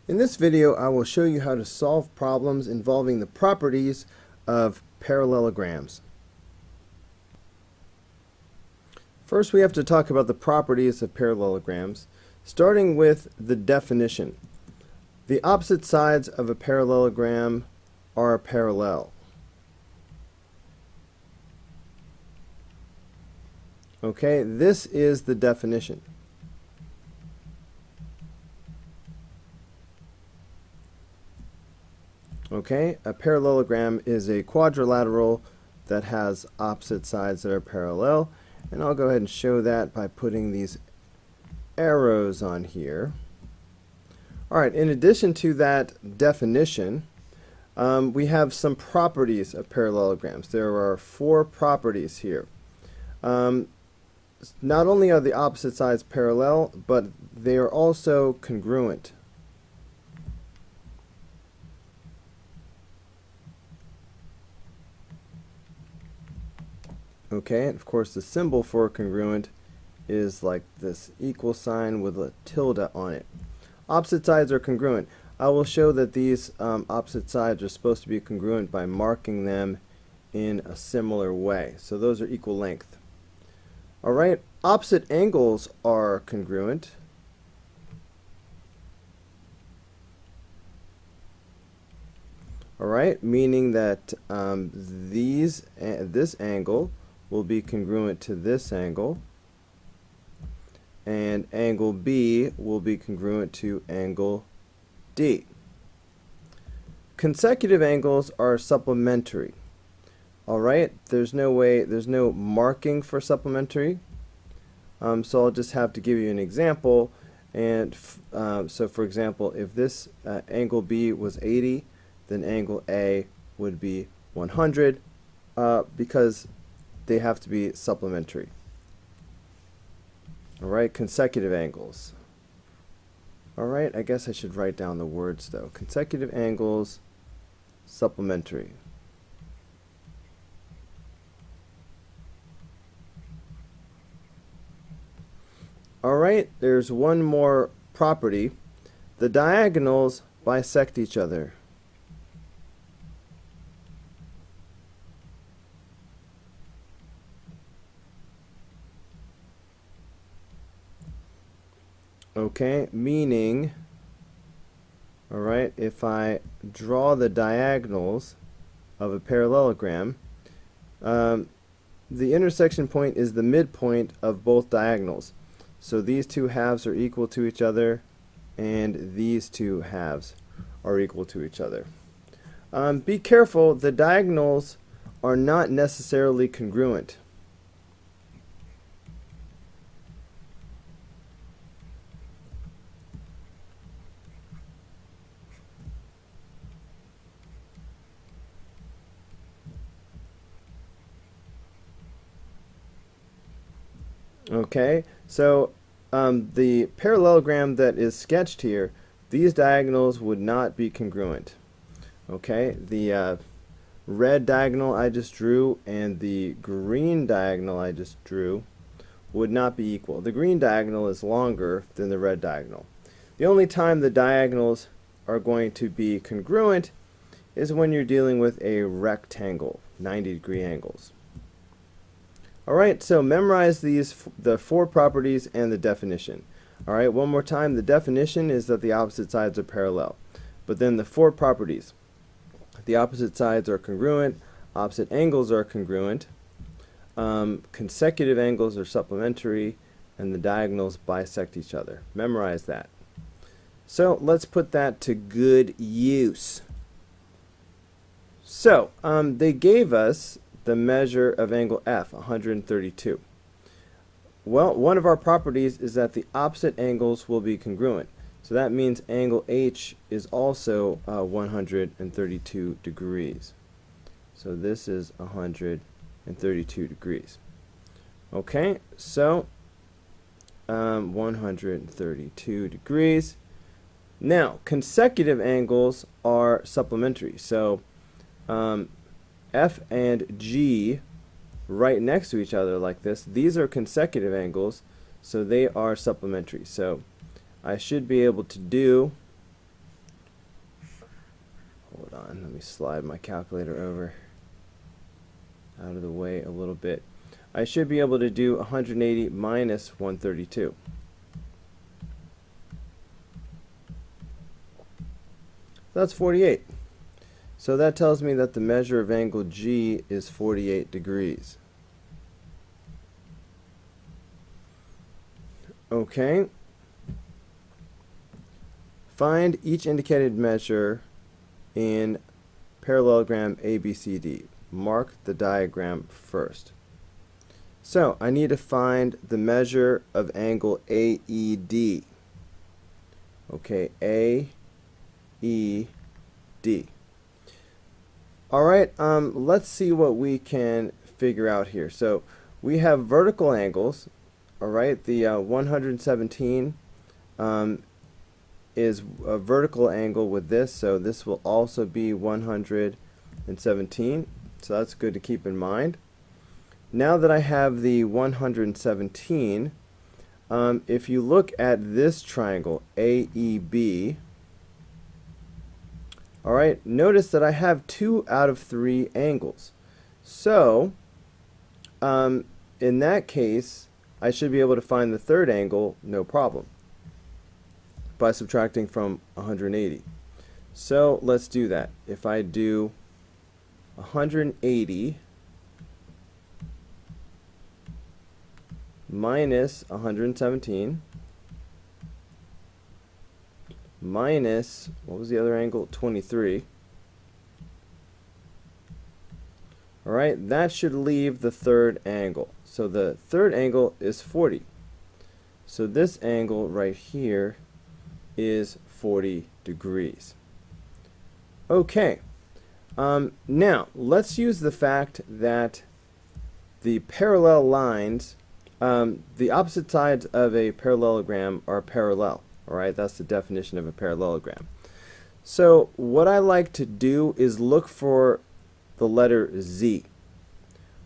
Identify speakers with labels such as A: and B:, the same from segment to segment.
A: In this video, I will show you how to solve problems involving the properties of parallelograms. First, we have to talk about the properties of parallelograms, starting with the definition. The opposite sides of a parallelogram are parallel. Okay, this is the definition. Okay, a parallelogram is a quadrilateral that has opposite sides that are parallel, and I'll go ahead and show that by putting these arrows on here. Alright, in addition to that definition, we have some properties of parallelograms. There are 4 properties here. Not only are the opposite sides parallel, but they are also congruent. Okay, and of course the symbol for congruent is like this equal sign with a tilde on it. Opposite sides are congruent. I will show that these opposite sides are supposed to be congruent by marking them in a similar way. So those are equal length. Alright, opposite angles are congruent. Alright, meaning that this angle will be congruent to this angle, and angle B will be congruent to angle D. Consecutive angles are supplementary. Alright, there's no marking for supplementary, so I'll just have to give you an example. And so for example, if this angle B was 80, then angle A would be 100 because they have to be supplementary. Alright, consecutive angles. Alright, I guess I should write down the words though. Consecutive angles, supplementary. Alright, there's one more property. The diagonals bisect each other. Okay, meaning, alright, if I draw the diagonals of a parallelogram, the intersection point is the midpoint of both diagonals. So these two halves are equal to each other, and these two halves are equal to each other. Be careful, the diagonals are not necessarily congruent. Okay, so the parallelogram that is sketched here, these diagonals would not be congruent. Okay, the red diagonal I just drew and the green diagonal I just drew would not be equal. The green diagonal is longer than the red diagonal. The only time the diagonals are going to be congruent is when you're dealing with a rectangle, 90-degree angles. Alright, so memorize the 4 properties and the definition. Alright, one more time. The definition is that the opposite sides are parallel. But then the 4 properties. The opposite sides are congruent, opposite angles are congruent, consecutive angles are supplementary, and the diagonals bisect each other. Memorize that. So let's put that to good use. So they gave us the measure of angle F, 132. Well, one of our properties is that the opposite angles will be congruent. So that means angle H is also 132 degrees. So this is 132 degrees. Okay, so 132 degrees. Now, consecutive angles are supplementary. So F and G right next to each other like this. These are consecutive angles, so they are supplementary. So I should be able to do on, let me slide my calculator over out of the way a little bit. I should be able to do 180 minus 132. That's 48. So that tells me that the measure of angle G is 48 degrees. Okay. Find each indicated measure in parallelogram ABCD. Mark the diagram first. So I need to find the measure of angle AED. Okay, AED. Alright, let's see what we can figure out here. So we have vertical angles. Alright, the 117 is a vertical angle with this, so this will also be 117. So that's good to keep in mind. Now that I have the 117, if you look at this triangle, AEB, alright, notice that I have 2 out of 3 angles. So, in that case, I should be able to find the third angle, no problem, by subtracting from 180. So, let's do that. If I do 180 minus 117 minus, what was the other angle? 23. Alright, that should leave the third angle. So the third angle is 40. So this angle right here is 40 degrees. Okay, now let's use the fact that the parallel lines, the opposite sides of a parallelogram are parallel. Alright, that's the definition of a parallelogram. So what I like to do is look for the letter Z.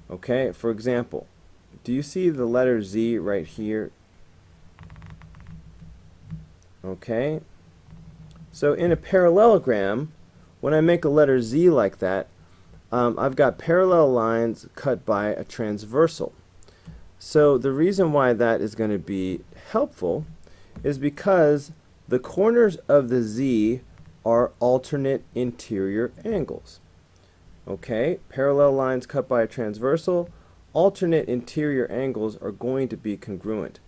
A: Okay, for example, do you see the letter Z right here? Okay, so in a parallelogram, when I make a letter Z like that, I've got parallel lines cut by a transversal. So the reason why that is going to be helpful is because the corners of the Z are alternate interior angles. Okay, parallel lines cut by a transversal, alternate interior angles are going to be congruent.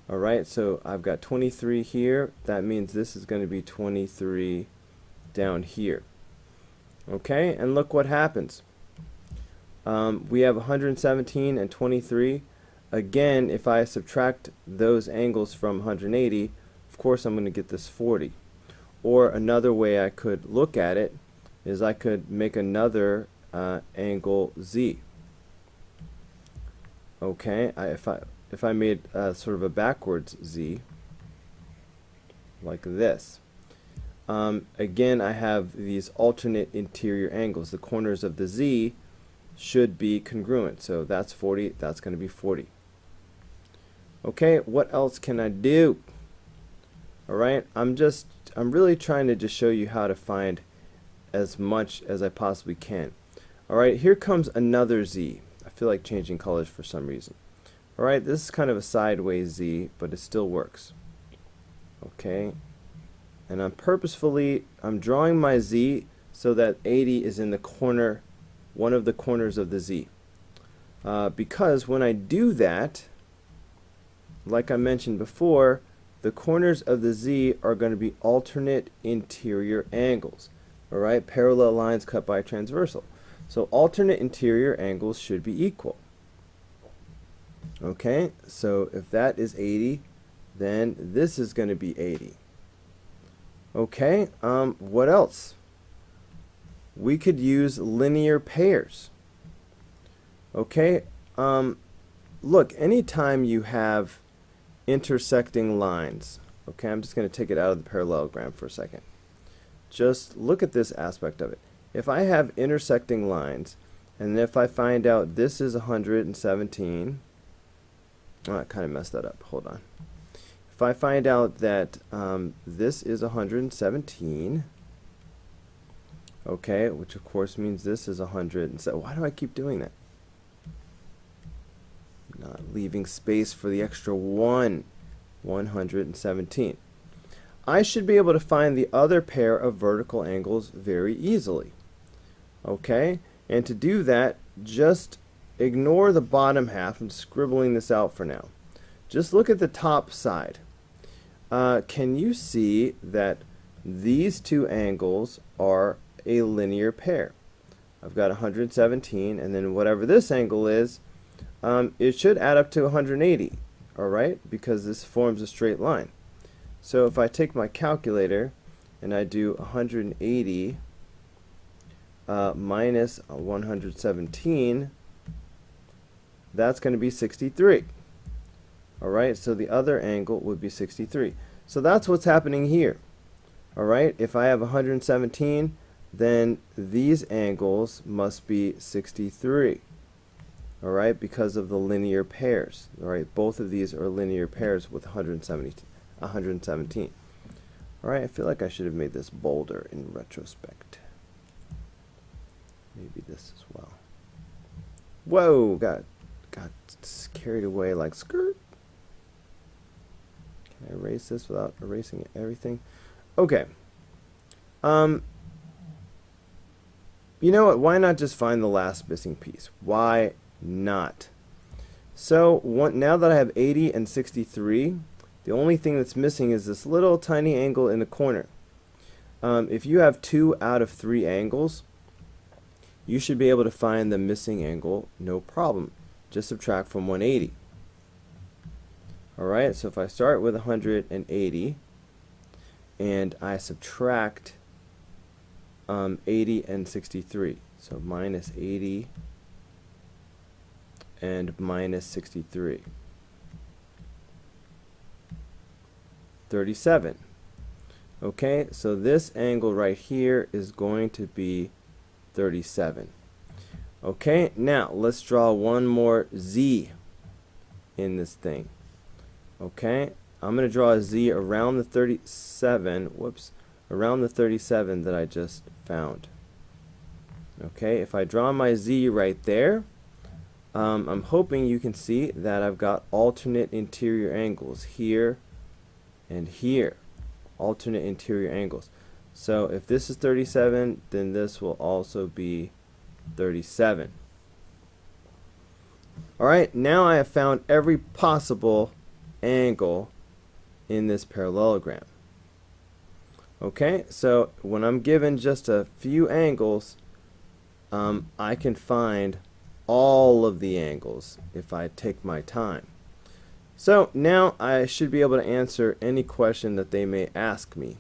A: Alright, so I've got 23 here, that means this is going to be 23 down here. Okay, and look what happens. We have 117 and 23. Again, if I subtract those angles from 180, of course I'm going to get this 40. Or another way I could look at it is I could make another angle Z. Okay, if I made sort of a backwards Z, like this. Again, I have these alternate interior angles. The corners of the Z should be congruent. So that's 40, that's going to be 40. Okay, what else can I do? Alright, I'm really trying to just show you how to find as much as I possibly can. Alright, here comes another Z. I feel like changing colors for some reason. Alright, this is kind of a sideways Z, but it still works. Okay, and I'm drawing my Z so that 80 is in the corner, one of the corners of the Z. Because when I do that, like I mentioned before, the corners of the Z are going to be alternate interior angles. Alright, parallel lines cut by a transversal. So alternate interior angles should be equal. Okay, so if that is 80, then this is going to be 80. Okay, what else? We could use linear pairs. Okay, look, anytime you have intersecting lines, okay, I'm just going to take it out of the parallelogram for a second. Just look at this aspect of it. If I have intersecting lines, and if I find out this is 117, oh, I kind of messed that up, hold on. If I find out that this is 117, Okay, which of course means this is 100. And so why do I keep doing that? Not leaving space for the extra 1. 117. I should be able to find the other pair of vertical angles very easily. Okay, and to do that, just ignore the bottom half. I'm scribbling this out for now. Just look at the top side. Can you see that these two angles are a linear pair? I've got 117, and then whatever this angle is, it should add up to 180, alright, because this forms a straight line. So if I take my calculator and I do 180 minus 117, that's going to be 63. Alright, so the other angle would be 63. So that's what's happening here. Alright, if I have 117, then these angles must be 63. Alright, because of the linear pairs. Alright, both of these are linear pairs with 117. Alright, I feel like I should have made this bolder in retrospect. Maybe this as well. Whoa, got carried away like skirt. Can I erase this without erasing everything? Okay. You know what? Why not just find the last missing piece? Why not? So now that I have 80 and 63, the only thing that's missing is this little tiny angle in the corner. If you have 2 out of 3 angles, you should be able to find the missing angle, no problem. Just subtract from 180. Alright, so if I start with 180 and I subtract 80 and 63, so minus 80 and minus 63. 37. Okay, so this angle right here is going to be 37. Okay, now let's draw one more Z in this thing. Okay, I'm going to draw a Z around the 37, around the 37 that I just found. Okay, if I draw my Z right there, I'm hoping you can see that I've got alternate interior angles here and here. Alternate interior angles. So if this is 37, then this will also be 37. Alright, now I have found every possible angle in this parallelogram. Okay, so when I'm given just a few angles, I can find all of the angles if I take my time. So now I should be able to answer any question that they may ask me.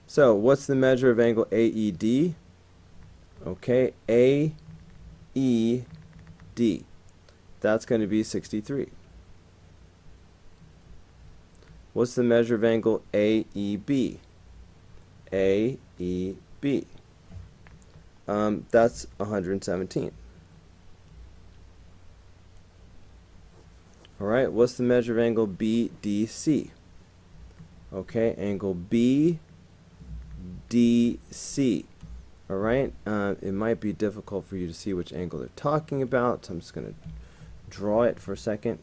A: So what's the measure of angle AED? Okay, AED. That's going to be 63. What's the measure of angle AEB? AEB. That's 117. Alright, what's the measure of angle BDC? Okay, angle BDC. Alright, it might be difficult for you to see which angle they're talking about, so I'm just going to draw it for a second.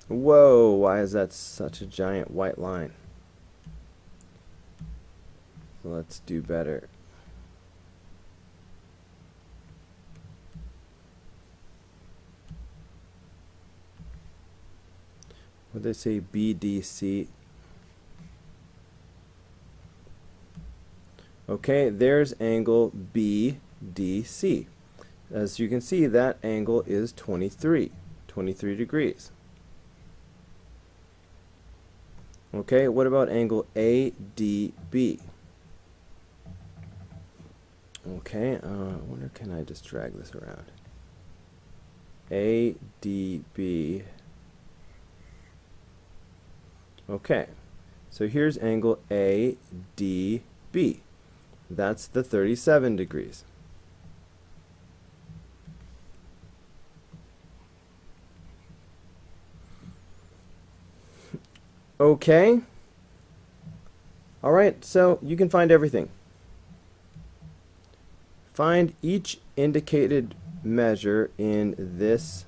A: Whoa, why is that such a giant white line? Let's do better. What did they say? BDC. Okay, there's angle BDC. As you can see, that angle is 23 degrees. Okay, what about angle ADB? Okay, I wonder, can I just drag this around? ADB. Okay, so here's angle ADB. That's the 37 degrees. Okay. Alright, so you can find everything. Find each indicated measure in this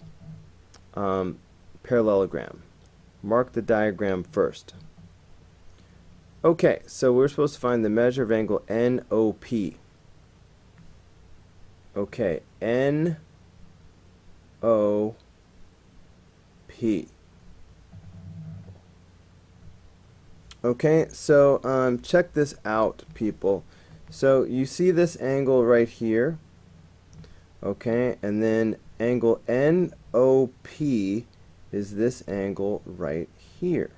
A: parallelogram. Mark the diagram first. Okay, so we're supposed to find the measure of angle NOP. Okay, NOP. Okay, so check this out, people. So you see this angle right here, okay, and then angle NOP is this angle right here.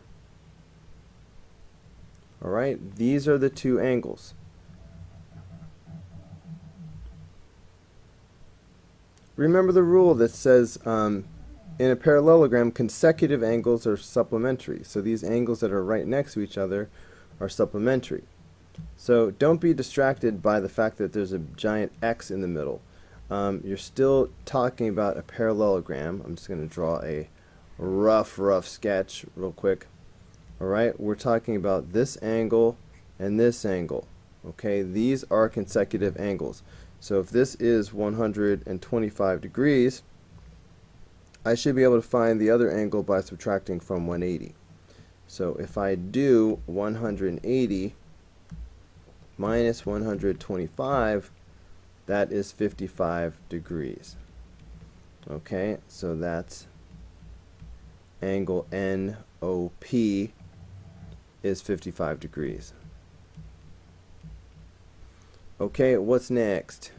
A: Alright, these are the two angles. Remember the rule that says in a parallelogram, consecutive angles are supplementary. So these angles that are right next to each other are supplementary. So don't be distracted by the fact that there's a giant X in the middle. You're still talking about a parallelogram. I'm just going to draw a rough sketch real quick. Alright, we're talking about this angle and this angle. Okay, these are consecutive angles. So if this is 125 degrees, I should be able to find the other angle by subtracting from 180. So if I do 180 minus 125, that is 55 degrees. Okay, so that's angle NOP is 55 degrees. Okay, what's next?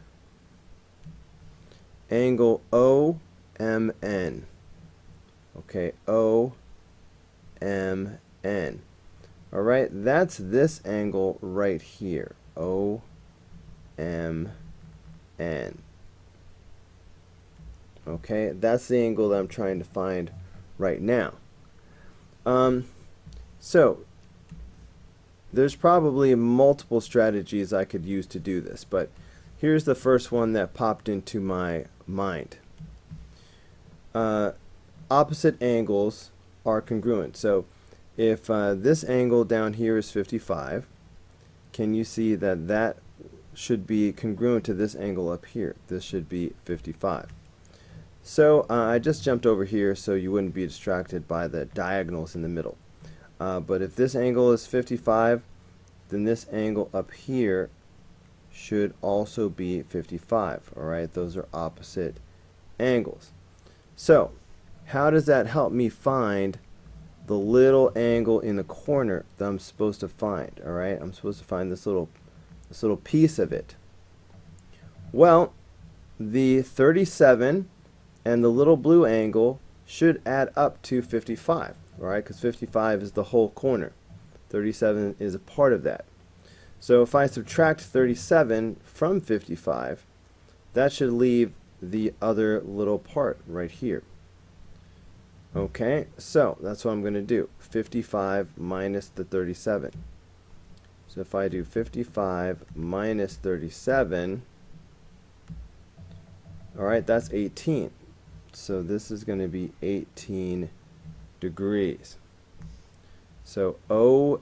A: Angle OMN. Okay, OMN. Alright, that's this angle right here. OMN. Okay, that's the angle that I'm trying to find right now. So there's probably multiple strategies I could use to do this, but here's the first one that popped into my mind. Opposite angles are congruent. So if this angle down here is 55, can you see that that should be congruent to this angle up here? This should be 55. So I just jumped over here so you wouldn't be distracted by the diagonals in the middle. But if this angle is 55, then this angle up here should also be 55. Alright, those are opposite angles. So how does that help me find the little angle in the corner that I'm supposed to find? Alright, I'm supposed to find this little piece of it. Well, the 37 and the little blue angle should add up to 55. Alright, because 55 is the whole corner. 37 is a part of that. So if I subtract 37 from 55, that should leave the other little part right here. Okay, so that's what I'm going to do. 55 minus the 37. So if I do 55 minus 37, alright, that's 18. So this is going to be 18 degrees. So OMN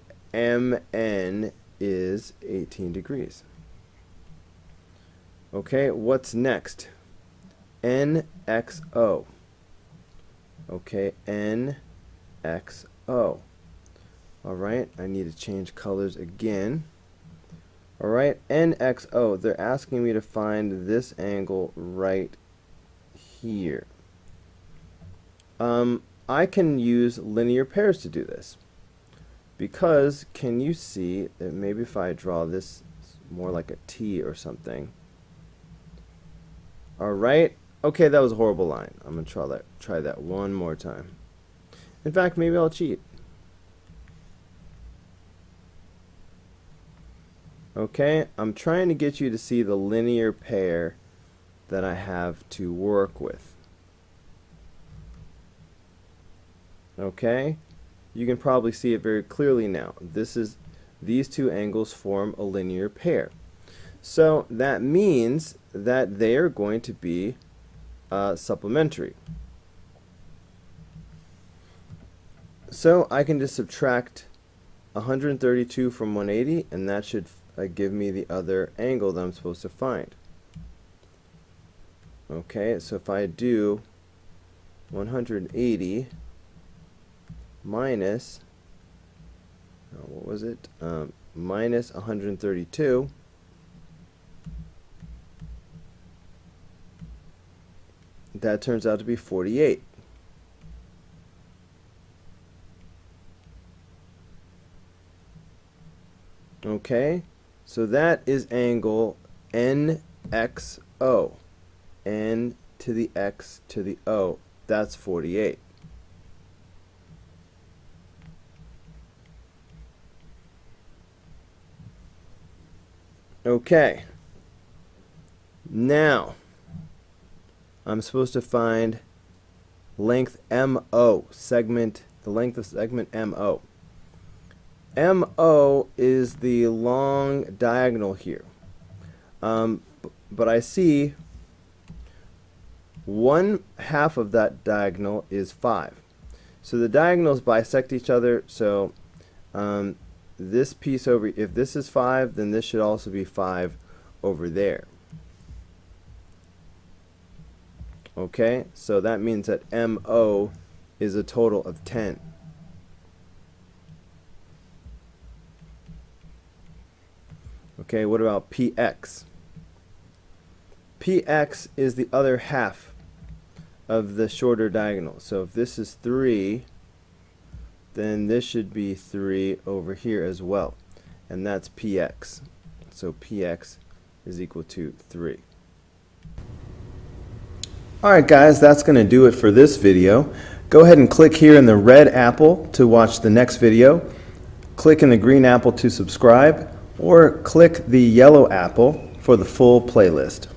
A: is 18 degrees. Okay, what's next? NXO. Okay, NXO. Alright, I need to change colors again. Alright, NXO. They're asking me to find this angle right here. I can use linear pairs to do this. Because, can you see that maybe if I draw this more like a T or something. Alright, okay, that was a horrible line. I'm going to try that one more time. In fact, maybe I'll cheat. Okay, I'm trying to get you to see the linear pair that I have to work with. Okay, you can probably see it very clearly now. These two angles form a linear pair. So that means that they are going to be supplementary. So I can just subtract 132 from 180, and that should give me the other angle that I'm supposed to find. Okay, so if I do 180 minus, what was it? Minus 132, that turns out to be 48. Okay, so that is angle NXO. N to the X to the O. That's 48. Okay. Now, I'm supposed to find length MO, the length of segment MO. MO is the long diagonal here. But I see 1/2 of that diagonal is 5. So the diagonals bisect each other, so this piece over, if this is 5, then this should also be 5 over there. Okay, so that means that MO is a total of 10. Okay, what about PX? PX is the other half of the shorter diagonal. So if this is 3, then this should be 3 over here as well. And that's PX. So PX is equal to 3. Alright guys, that's going to do it for this video. Go ahead and click here in the red apple to watch the next video. Click in the green apple to subscribe, or click the yellow apple for the full playlist.